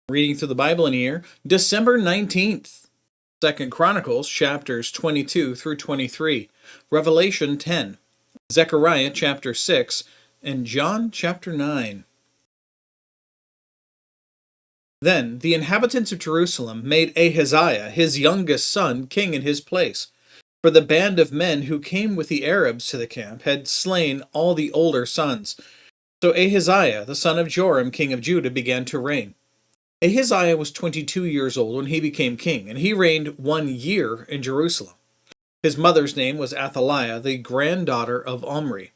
Reading through the Bible in a year, December 19th, 2 Chronicles chapters 22 through 23, Revelation 10, Zechariah chapter 6, and John chapter 9. Then the inhabitants of Jerusalem made Ahaziah, his youngest son, king in his place. For the band of men who came with the Arabs to the camp had slain all the older sons. So Ahaziah, the son of Joram, king of Judah, began to reign. Ahaziah was 22 years old when he became king, and he reigned 1 year in Jerusalem. His mother's name was Athaliah, the granddaughter of Omri.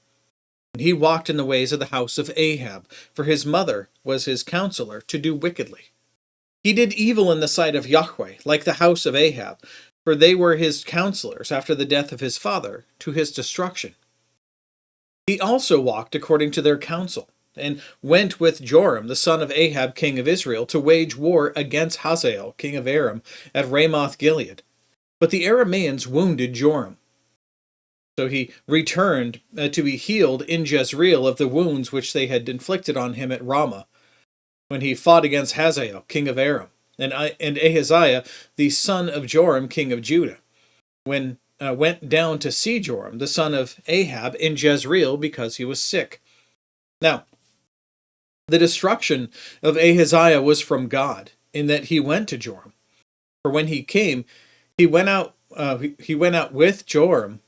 And he walked in the ways of the house of Ahab, for his mother was his counselor to do wickedly. He did evil in the sight of Yahweh, like the house of Ahab, for they were his counselors after the death of his father, to his destruction. He also walked according to their counsel, and went with Joram, the son of Ahab, king of Israel, to wage war against Hazael, king of Aram, at Ramoth Gilead. But the Arameans wounded Joram. So he returned to be healed in Jezreel of the wounds which they had inflicted on him at Ramah, when he fought against Hazael, king of Aram, and Ahaziah, the son of Joram, king of Judah, when went down to see Joram, the son of Ahab, in Jezreel, because he was sick. Now, the destruction of Ahaziah was from God, in that he went to Joram. For when he came, he went out with Joram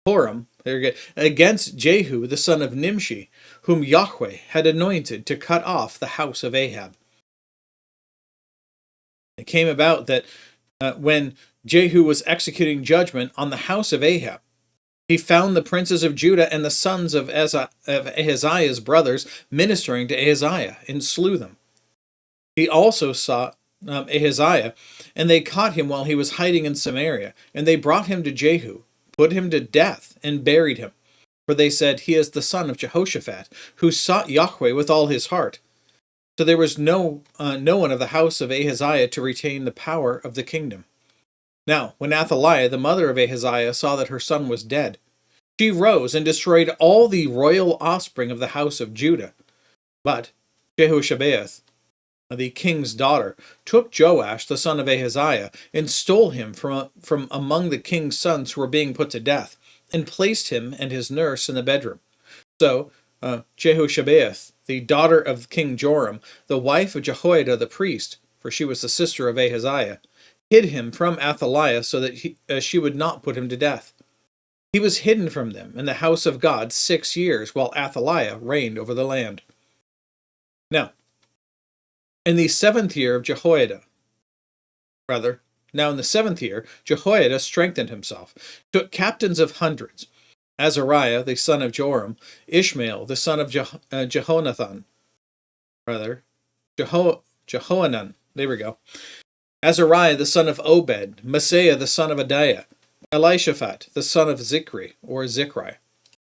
against Jehu the son of Nimshi, whom Yahweh had anointed to cut off the house of Ahab. It came about that when Jehu was executing judgment on the house of Ahab, he found the princes of Judah and the sons of Ahaziah's brothers ministering to Ahaziah, and slew them. He also saw Ahaziah, and they caught him while he was hiding in Samaria, and they brought him to Jehu, put him to death, and buried him. For they said, he is the son of Jehoshaphat, who sought Yahweh with all his heart. So there was no one of the house of Ahaziah to retain the power of the kingdom. Now, when Athaliah, the mother of Ahaziah, saw that her son was dead, she rose and destroyed all the royal offspring of the house of Judah. But Jehoshabeath, the king's daughter, took Joash, the son of Ahaziah, and stole him from among the king's sons who were being put to death, and placed him and his nurse in the bedroom. So Jehoshabeath, the daughter of King Joram, the wife of Jehoiada the priest, for she was the sister of Ahaziah, hid him from Athaliah so that she would not put him to death. He was hidden from them in the house of God 6 years, while Athaliah reigned over the land. Now, in the 7th year of Jehoiada, Jehoiada strengthened himself, took captains of hundreds, Azariah, the son of Joram, Ishmael, the son of Jehohanan, there we go, Azariah, the son of Obed, Maaseiah, the son of Adiah, Elishaphat, the son of Zichri,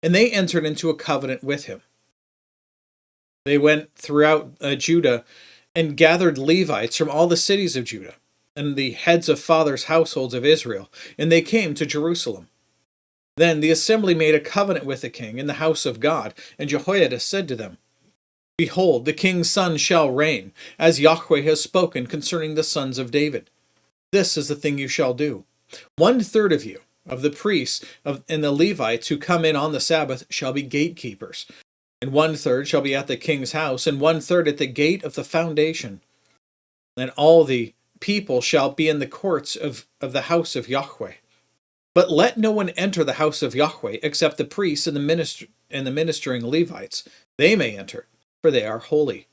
and they entered into a covenant with him. They went throughout Judah and gathered Levites from all the cities of Judah, and the heads of fathers' households of Israel, and they came to Jerusalem. Then the assembly made a covenant with the king in the house of God, and Jehoiada said to them, Behold, the king's son shall reign, as Yahweh has spoken concerning the sons of David. This is the thing you shall do. 1/3 of you, of the priests and the Levites who come in on the Sabbath, shall be gatekeepers, and 1/3 shall be at the king's house, and 1/3 at the gate of the foundation. And all the people shall be in the courts of the house of Yahweh. But let no one enter the house of Yahweh except the priests and the ministering Levites. They may enter, for they are holy.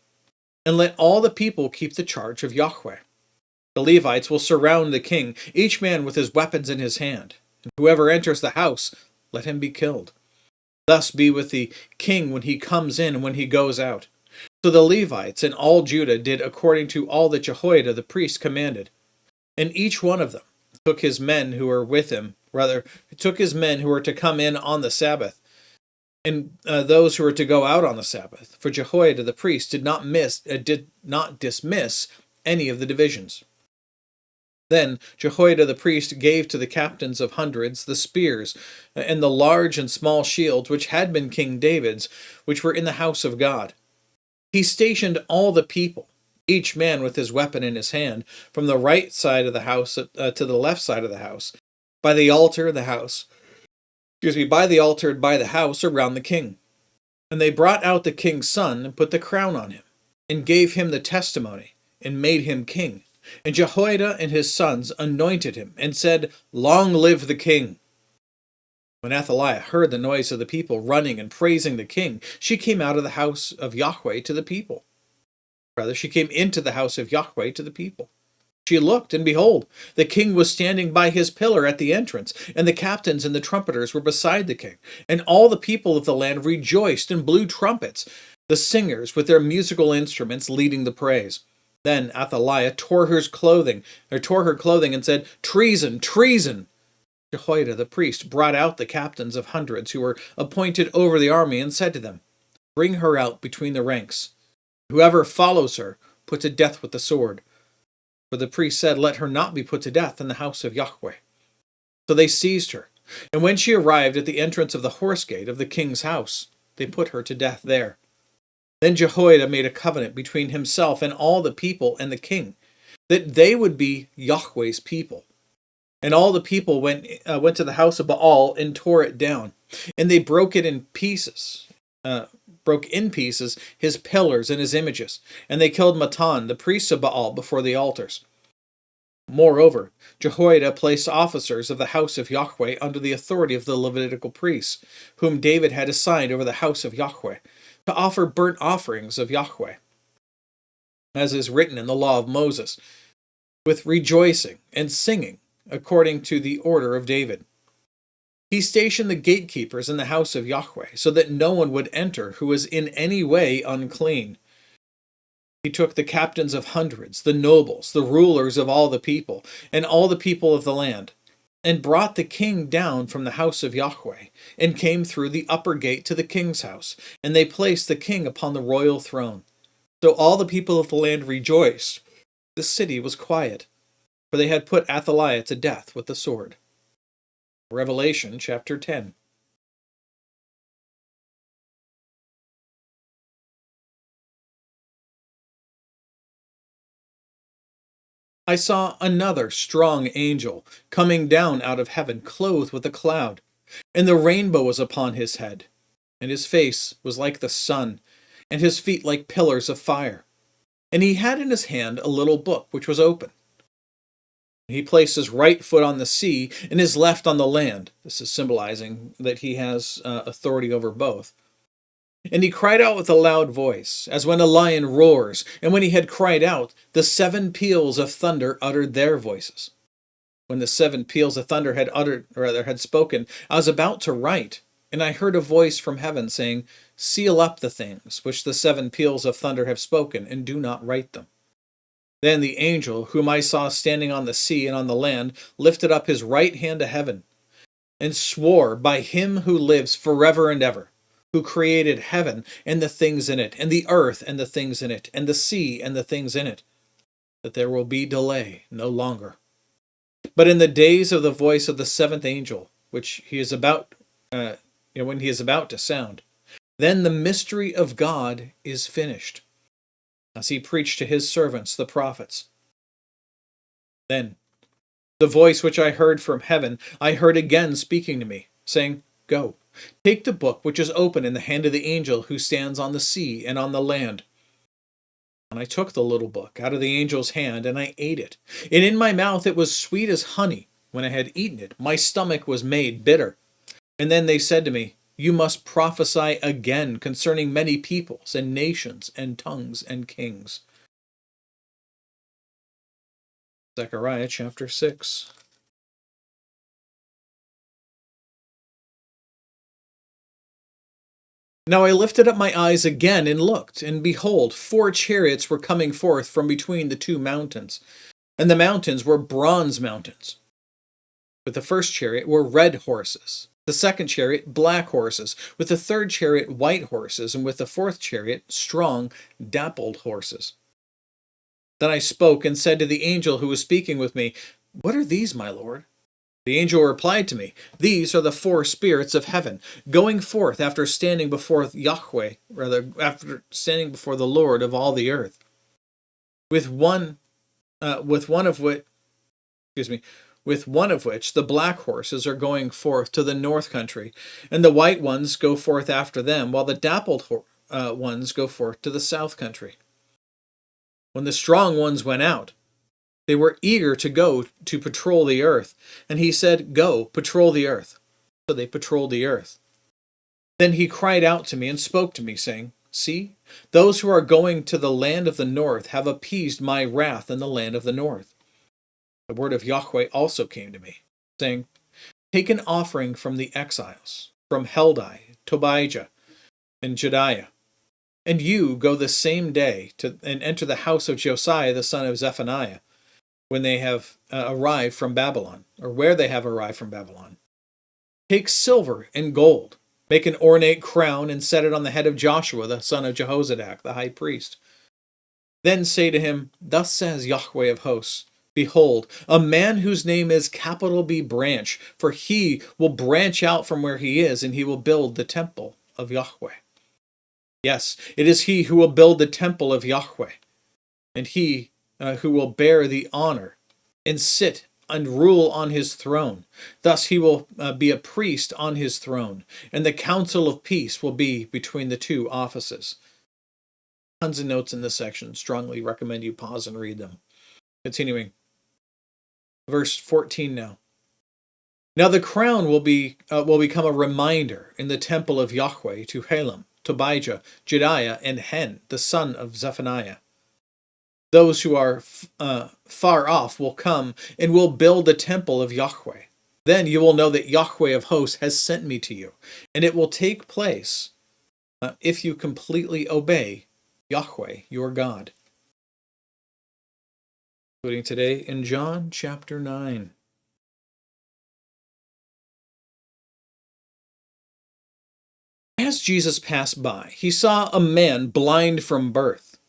And let all the people keep the charge of Yahweh. The Levites will surround the king, each man with his weapons in his hand. And whoever enters the house, let him be killed. Thus be with the king when he comes in and when he goes out. So the Levites and all Judah did according to all that Jehoiada the priest commanded. And each one of them took his men who were with him, took his men who were to come in on the Sabbath, and those who were to go out on the Sabbath. For Jehoiada the priest did not dismiss any of the divisions. Then Jehoiada the priest gave to the captains of hundreds the spears and the large and small shields which had been King David's, which were in the house of God. He stationed all the people each man with his weapon in his hand, from the right side of the house to the left side of the house, by the altar of the house, by the altar and by the house around the king. And they brought out the king's son and put the crown on him, and gave him the testimony, and made him king. And Jehoiada and his sons anointed him, and said, Long live the king! When Athaliah heard the noise of the people running and praising the king, she came out of the house of Yahweh to the people. Rather, she came into the house of Yahweh to the people. She looked, and behold, the king was standing by his pillar at the entrance, and the captains and the trumpeters were beside the king. And all the people of the land rejoiced and blew trumpets, the singers with their musical instruments leading the praise. Then Athaliah tore her clothing, and said, Treason, treason! Jehoiada the priest brought out the captains of hundreds who were appointed over the army, and said to them, Bring her out between the ranks. Whoever follows her, put to death with the sword. For the priest said, Let her not be put to death in the house of Yahweh. So they seized her, and when she arrived at the entrance of the horse gate of the king's house, they put her to death there. Then Jehoiada made a covenant between himself and all the people and the king, that they would be Yahweh's people. And all the people went to the house of Baal and tore it down, and they broke in pieces his pillars and his images, and they killed Matan, the priest of Baal, before the altars. Moreover, Jehoiada placed officers of the house of Yahweh under the authority of the Levitical priests, whom David had assigned over the house of Yahweh, to offer burnt offerings of Yahweh, as is written in the law of Moses, with rejoicing and singing, according to the order of David. He stationed the gatekeepers in the house of Yahweh, so that no one would enter who was in any way unclean. He took the captains of hundreds, the nobles, the rulers of all the people, and all the people of the land, and brought the king down from the house of Yahweh, and came through the upper gate to the king's house, and they placed the king upon the royal throne. So all the people of the land rejoiced. The city was quiet, for they had put Athaliah to death with the sword. Revelation chapter 10. I saw another strong angel coming down out of heaven, clothed with a cloud, and the rainbow was upon his head, and his face was like the sun, and his feet like pillars of fire. And he had in his hand a little book which was open. He placed his right foot on the sea and his left on the land. This is symbolizing that he has authority over both. And he cried out with a loud voice, as when a lion roars. And when he had cried out, the 7 peals of thunder uttered their voices. When the 7 peals of thunder had spoken, I was about to write, and I heard a voice from heaven saying, Seal up the things which the 7 peals of thunder have spoken, and do not write them. Then the angel, whom I saw standing on the sea and on the land, lifted up his right hand to heaven, and swore by him who lives forever and ever, who created heaven and the things in it, and the earth and the things in it, and the sea and the things in it, that there will be delay no longer. But in the days of the voice of the 7th angel, which he is about, when he is about to sound, then the mystery of God is finished, as he preached to his servants, the prophets. Then the voice which I heard from heaven, I heard again speaking to me, saying, Go, take the book which is open in the hand of the angel who stands on the sea and on the land. And I took the little book out of the angel's hand, and I ate it. And in my mouth it was sweet as honey. When I had eaten it, my stomach was made bitter. And then they said to me, You must prophesy again concerning many peoples and nations and tongues and kings. Zechariah chapter 6. Now I lifted up my eyes again and looked, and behold, 4 chariots were coming forth from between the 2 mountains. And the mountains were bronze mountains. With the first chariot were red horses, the second chariot black horses, with the third chariot white horses, and with the fourth chariot strong, dappled horses. Then I spoke and said to the angel who was speaking with me, What are these, my lord? The angel replied to me, These are the 4 spirits of heaven, going forth after standing before the Lord of all the earth. with one with one of which excuse me, with one of which the black horses are going forth to the north country, and the white ones go forth after them, while the dappled ones go forth to the south country. When the strong ones went out, they were eager to go to patrol the earth, and he said, "Go, patrol the earth." So they patrolled the earth. Then he cried out to me and spoke to me, saying, "See, those who are going to the land of the north have appeased my wrath in the land of the north." The word of Yahweh also came to me, saying, "Take an offering from the exiles, from Heldai, Tobijah, and Jediah, and you go the same day and enter the house of Josiah the son of Zephaniah, when they have arrived from Babylon, or where they have arrived from Babylon. Take silver and gold, make an ornate crown, and set it on the head of Joshua the son of Jehozadak, the high priest. Then say to him, Thus says Yahweh of hosts, Behold, a man whose name is capital B branch, for he will branch out from where he is, and he will build the temple of Yahweh. Yes, it is he who will build the temple of Yahweh, and he who will bear the honor and sit and rule on his throne. Thus he will be a priest on his throne, and the council of peace will be between the two offices. Tons of notes in this section. Strongly recommend you pause and read them. Continuing. Verse 14 now. Now the crown will become a reminder in the temple of Yahweh to Helem, Tobijah, Jediah, and Hen, the son of Zephaniah. Those who are far off will come and will build the temple of Yahweh. Then you will know that Yahweh of hosts has sent me to you, and it will take place if you completely obey Yahweh, your God. Including today in John chapter 9. As Jesus passed by, he saw a man blind from birth.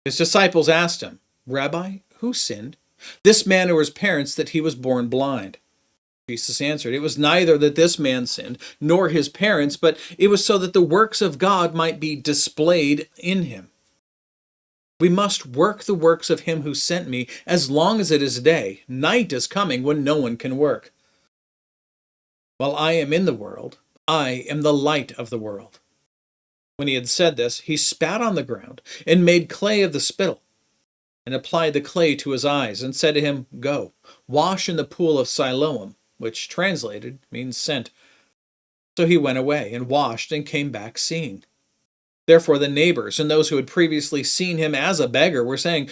His disciples asked him, Rabbi, who sinned, this man or his parents, that he was born blind? Jesus answered, It was neither that this man sinned, nor his parents, but it was so that the works of God might be displayed in him. We must work the works of him who sent me as long as it is day. Night is coming when no one can work. While I am in the world, I am the light of the world. When he had said this, he spat on the ground and made clay of the spittle, and applied the clay to his eyes, and said to him, Go, wash in the pool of Siloam, which translated means sent. So he went away and washed and came back seeing. Therefore the neighbors and those who had previously seen him as a beggar were saying,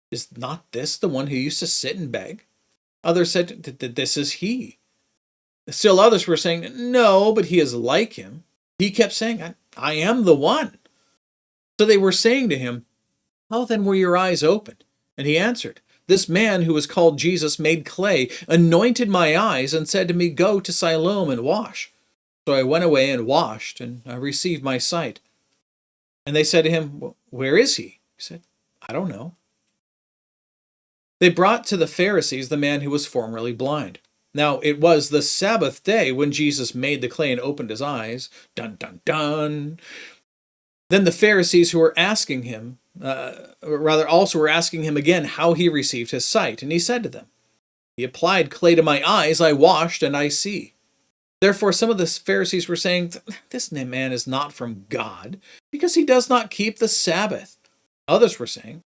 Is not this the one who used to sit and beg? Others said that this is he. Still others were saying, No, but he is like him. He kept saying, I am the one. So they were saying to him, How then were your eyes opened? And he answered, This man who was called Jesus made clay, anointed my eyes, and said to me, Go to Siloam and wash. So I went away and washed, and I received my sight. And they said to him, Where is he? He said, I don't know. They brought to the Pharisees the man who was formerly blind. Now it was the Sabbath day when Jesus made the clay and opened his eyes. Dun, dun, dun. Then the Pharisees who were asking him, also were asking him again how he received his sight. And he said to them, He applied clay to my eyes, I washed, and I see. Therefore some of the Pharisees were saying, This man is not from God, because he does not keep the Sabbath. Others were saying,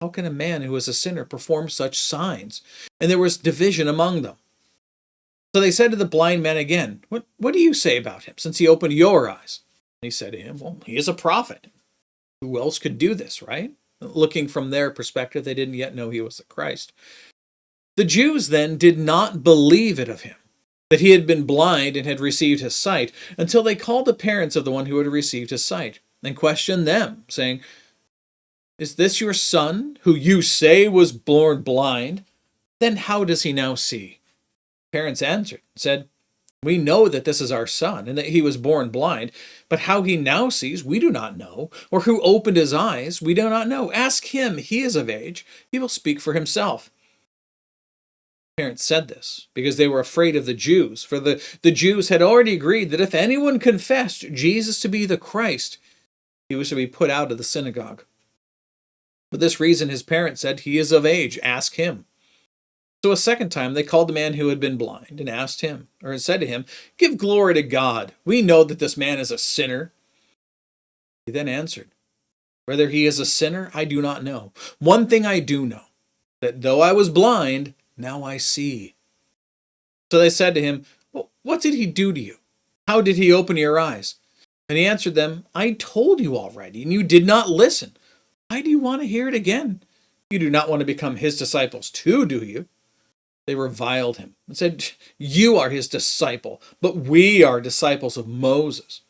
How can a man who is a sinner perform such signs? And there was division among them. So they said to the blind man again, What do you say about him, since he opened your eyes? And he said to him, Well, he is a prophet. Who else could do this, right? Looking from their perspective, they didn't yet know he was the Christ. The Jews then did not believe it of him, that he had been blind and had received his sight, until they called the parents of the one who had received his sight, and questioned them, saying, Is this your son, who you say was born blind? Then how does he now see? Parents answered and said, We know that this is our son, and that he was born blind, but how he now sees, we do not know, or who opened his eyes, we do not know. Ask him, he is of age, he will speak for himself. Parents said this because they were afraid of the Jews, for the Jews had already agreed that if anyone confessed Jesus to be the Christ, he was to be put out of the synagogue. For this reason his parents said, "He is of age, ask him." So a second time they called the man who had been blind and asked him, or said to him, "Give glory to God. We know that this man is a sinner." He then answered, "Whether he is a sinner, I do not know. One thing I do know, that though I was blind, now I see." So they said to him, "Well, what did he do to you? How did he open your eyes?" And he answered them, "I told you already, and you did not listen. Why do you want to hear it again? You do not want to become his disciples too, do you?" They reviled him and said, "You are his disciple, but we are disciples of Moses.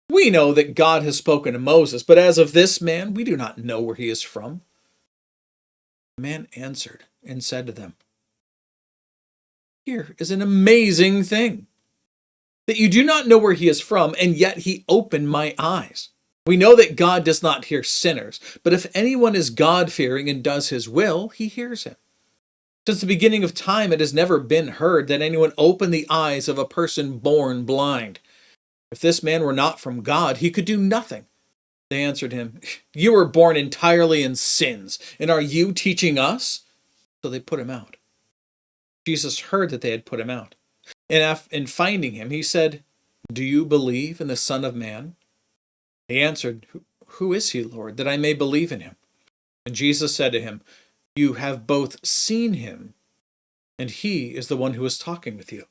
We know that God has spoken to Moses, but as of this man, we do not know where he is from." The man answered and said to them, "Here is an amazing thing, that you do not know where he is from, and yet he opened my eyes. We know that God does not hear sinners, but if anyone is God-fearing and does his will, he hears him. Since the beginning of time, it has never been heard that anyone opened the eyes of a person born blind. If this man were not from God, he could do nothing." They answered him, "You were born entirely in sins, and are you teaching us?" So they put him out. Jesus heard that they had put him out. And in finding him, he said, "Do you believe in the Son of Man?" He answered, "Who is he, Lord, that I may believe in him?" And Jesus said to him, "You have both seen him, and he is the one who is talking with you."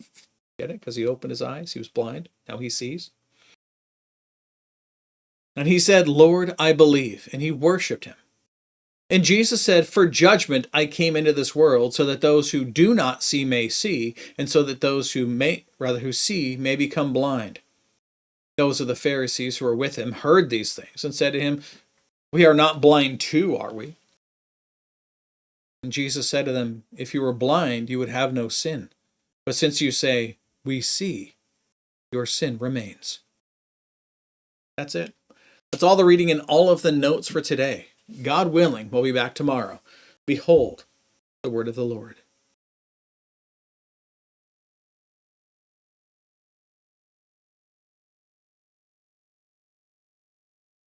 Get it? Because he opened his eyes. He was blind. Now he sees. And he said, "Lord, I believe." And he worshipped him. And Jesus said, "For judgment I came into this world, so that those who do not see may see, and so that those who see may become blind." Those of the Pharisees who were with him heard these things and said to him, "We are not blind too, are we?" And Jesus said to them, "If you were blind, you would have no sin. But since you say, 'We see,' your sin remains." That's it. That's all the reading and all of the notes for today. God willing, we'll be back tomorrow. Behold, the word of the Lord.